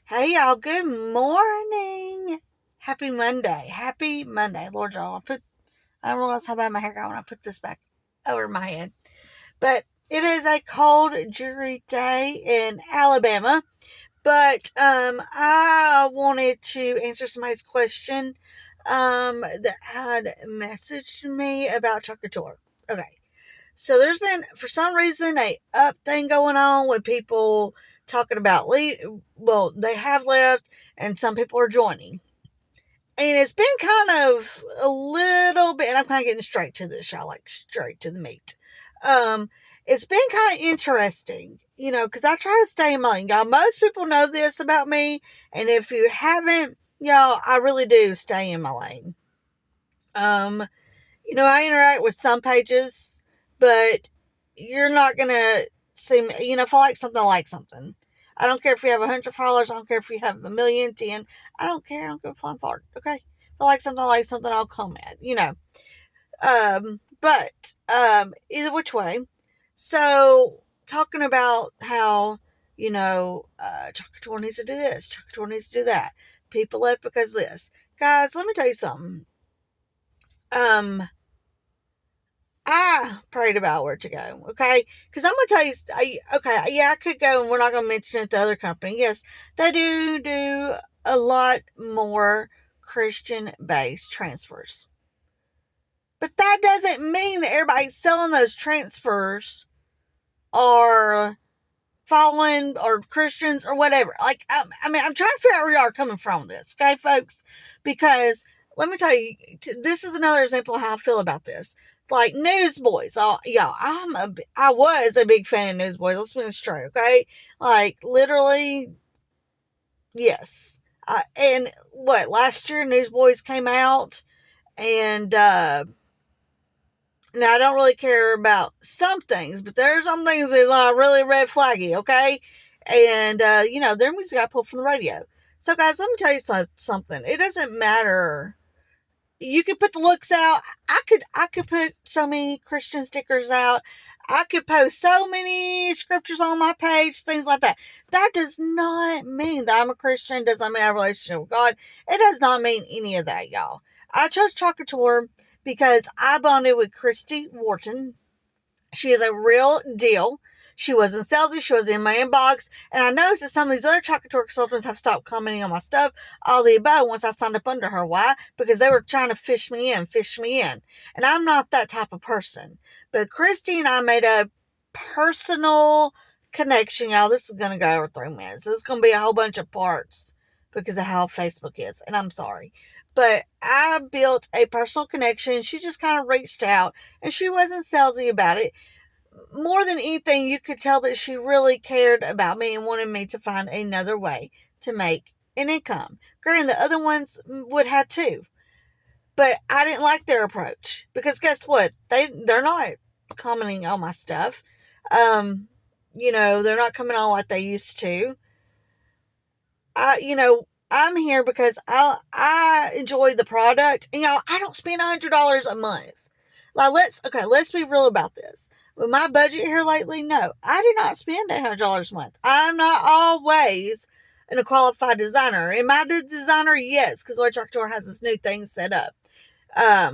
Hey y'all, good morning. Happy Monday. Happy Monday. Lord y'all, I don't realize how bad my hair got when I put this back over my head. But it is a cold, dreary day in Alabama. But I wanted to answer somebody's question that had messaged me about chocolate tour. Okay. So there's been, for some reason, a up thing going on with people talking about well, they have left and some people are joining. And it's been kind of a little bit, and I'm kind of getting straight to this, y'all, like straight to the meat. It's been kind of interesting, because I try to stay in my lane. Y'all, most people know this about me, and if you haven't, y'all, I really do stay in my lane. I interact with some pages, but you're not going to see me, if I like something. I don't care if you have 100 followers. I don't care if you have a million, 10. I don't care. I don't give a flying fart. Okay. If I like something, I'll comment. But either which way. So, talking about how, Chocolate needs to do this, Chocolate needs to do that. People left because of this. Guys, let me tell you something. I prayed about where to go, okay? Because I'm going to tell you, I could go, and we're not going to mention it, the other company. Yes, they do a lot more Christian-based transfers. But that doesn't mean that everybody selling those transfers are following or Christians or whatever. I'm trying to figure out where you are coming from with this, okay, folks? Because let me tell you, this is another example of how I feel about this. Like Newsboys, I was a big fan of Newsboys. Let's be straight, okay? Like literally, yes. And last year Newsboys came out, and now, I don't really care about some things, but there's some things that are really red flaggy, okay? And, their music got pulled from the radio. So, guys, let me tell you something. It doesn't matter. You could put the looks out. I could put so many Christian stickers out. I could post so many scriptures on my page, things like that. That does not mean that I'm a Christian. Does not mean I have a relationship with God. It does not mean any of that, y'all. I chose Chocolate Tour because I bonded with Christy Wharton. She is a real deal. She wasn't salesy. She was in my inbox. And I noticed that some of these other Chocolate Tour consultants have stopped commenting on my stuff, all the above, once I signed up under her. Why? Because they were trying to fish me in. And I'm not that type of person. But Christy and I made a personal connection. Y'all, this is going to go over 3 minutes. It's going to be a whole bunch of parts because of how Facebook is. And I'm sorry. But I built a personal connection. She just kind of reached out, and she wasn't salesy about it. More than anything, you could tell that she really cared about me and wanted me to find another way to make an income. Granted, the other ones would have too. But I didn't like their approach. Because guess what? They're not commenting on my stuff. They're not coming on like they used to. I'm here because I enjoy the product. And I don't spend $100 a month. Like, let's be real about this. With my budget here lately, no, I do not spend $800 a month. I'm not always a qualified designer. Am I the designer? Yes, because White Chalk Tour has this new thing set up. I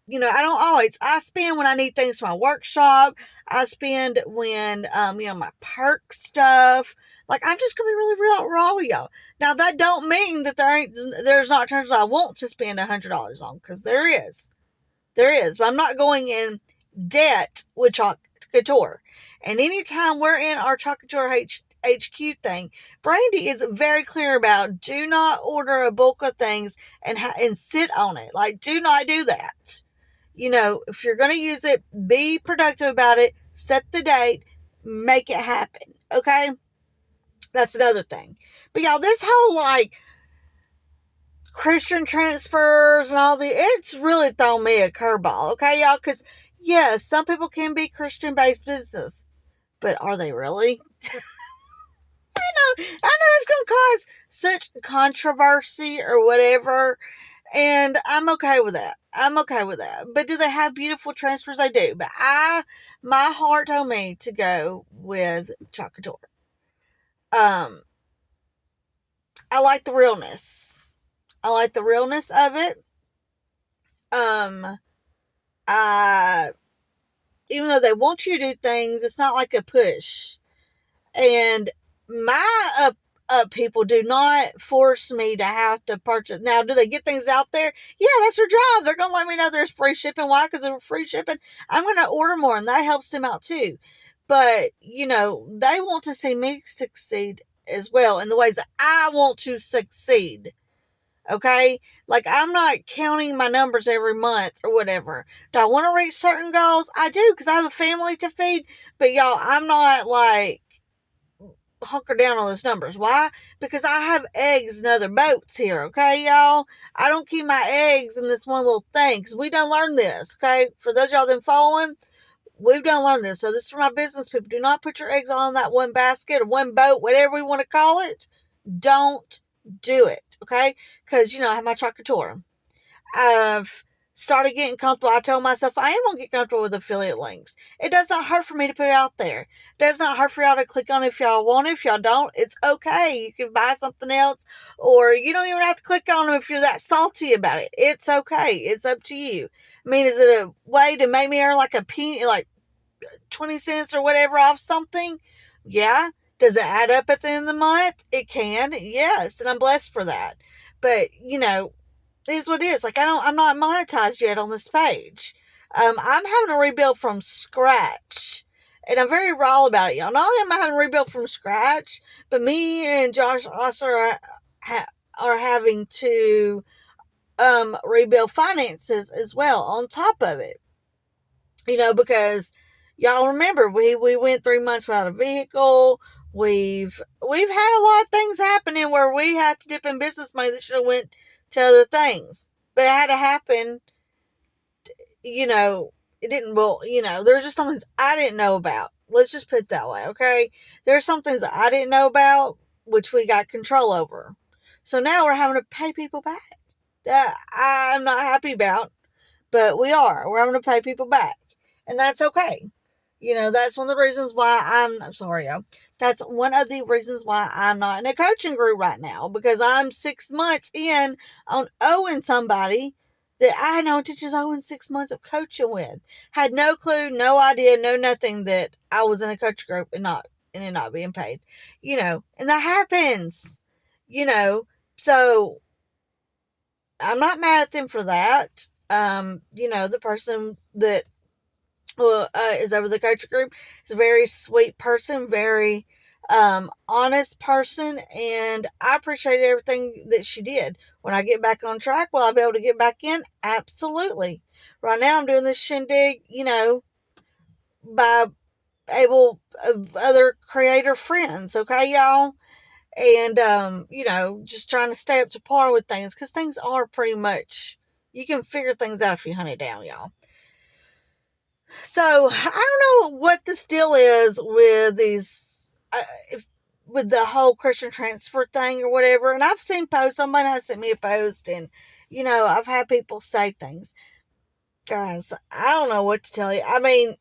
don't always. I spend when I need things for my workshop. I spend when, my perk stuff. Like, I'm just gonna be really real raw with y'all. Now, that don't mean that there's not turns I want to spend $100 on, because there is. There is, but I'm not going in debt with Chocolate Tour. And anytime we're in our Chocolate Tour HQ thing, Brandy is very clear about do not order a bulk of things and sit on it. Like, do not do that. If you're going to use it, be productive about it, set the date, make it happen. Okay? That's another thing. But y'all, this whole Christian transfers and all it's really thrown me a curveball, okay, y'all? Because, yes, some people can be Christian-based business, but are they really? I know it's going to cause such controversy or whatever, and I'm okay with that. But do they have beautiful transfers? They do. But my heart told me to go with Chocolate Tour. I like the realness. I like the realness of it. I Even though they want you to do things, it's not like a push. And my up people do not force me to have to purchase. Now, do they get things out there? Yeah, that's their job. They're gonna let me know there's free shipping. Why? Because of free shipping. I'm gonna order more, and that helps them out too. But they want to see me succeed as well in the ways that I want to succeed. Okay? Like, I'm not counting my numbers every month or whatever. Do I want to reach certain goals? I do, because I have a family to feed. But y'all, I'm not like hunker down on those numbers. Why? Because I have eggs in other boats here, okay, y'all? I don't keep my eggs in this one little thing, because we done learned this, okay? For those of y'all that following, we've done learned this. So this is for my business people. Do not put your eggs all in that one basket or one boat, whatever we want to call it. Don't do it, okay? Because, I have my Chocatora. I've started getting comfortable. I told myself I am going to get comfortable with affiliate links. It does not hurt for me to put it out there. It does not hurt for y'all to click on it if y'all want it. If y'all don't, it's okay. You can buy something else, or you don't even have to click on them if you're that salty about it. It's okay. It's up to you. I mean, is it a way to make me earn like a penny, like 20 cents or whatever off something? Yeah. Does it add up at the end of the month? It can. Yes. And I'm blessed for that. But, it is what it is. Like, I'm not monetized yet on this page. I'm having to rebuild from scratch. And I'm very raw about it, y'all. Not only am I having to rebuild from scratch, but me and Josh also are having to rebuild finances as well on top of it. Because y'all remember we went 3 months without a vehicle. We've had a lot of things happening where we had to dip in business money that should have went to other things. But it had to happen, it didn't, there were just some things I didn't know about. Let's just put it that way, okay? There are some things that I didn't know about, which we got control over. So now we're having to pay people back. That I'm not happy about, but we're having to pay people back. And that's okay. That's one of the reasons why I'm sorry, y'all. That's one of the reasons why I'm not in a coaching group right now, because I'm 6 months in on owing somebody that I had no intentions of owing 6 months of coaching with. Had no clue, no idea, no nothing that I was in a coaching group and it not being paid. And that happens. So I'm not mad at them for that. The person that is over the coaching group is a very sweet person, very honest person, and I appreciate everything that she did. When I get back on track, will I be able to get back in? Absolutely. Right now I'm doing this shindig, by other creator friends, okay, y'all? And just trying to stay up to par with things, because things are pretty much, you can figure things out if you hunt it down, y'all. So I don't know what this deal is with these, with the whole Christian transfer thing or whatever. And I've seen posts. Somebody has sent me a post, and I've had people say things. Guys, I don't know what to tell you. I mean,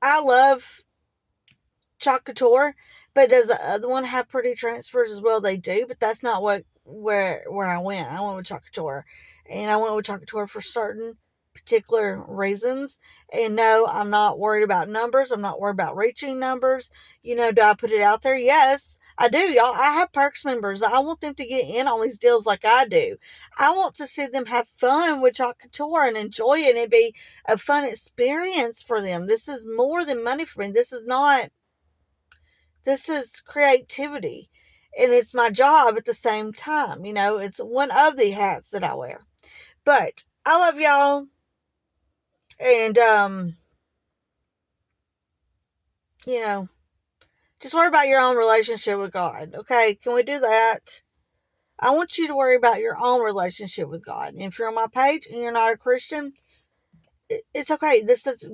I love Chocator, but does the other one have pretty transfers as well? They do, but that's not where I went. I went with Chocator, and I went with Chocator for certain particular reasons. And no, I'm not worried about numbers. I'm not worried about reaching numbers. Do I put it out there? Yes, I do, y'all. I have Perks members. I want them to get in on these deals like I do. I want to see them have fun with Chocator and enjoy it, and it be a fun experience for them. This is more than money for me. This is creativity, and it's my job at the same time. It's one of the hats that I wear. But I love y'all. And, just worry about your own relationship with God. Okay. Can we do that? I want you to worry about your own relationship with God. And if you're on my page and you're not a Christian, it's okay.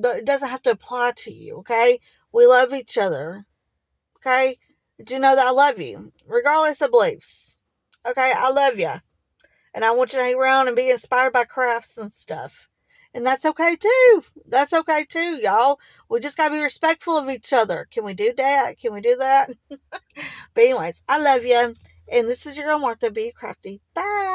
But it doesn't have to apply to you. Okay. We love each other. Okay. Do you know that I love you regardless of beliefs? Okay. I love you. And I want you to hang around and be inspired by crafts and stuff. And that's okay too. That's okay too, y'all. We just gotta be respectful of each other. Can we do that? Can we do that? But anyways, I love you. And this is your girl Martha. Be crafty. Bye.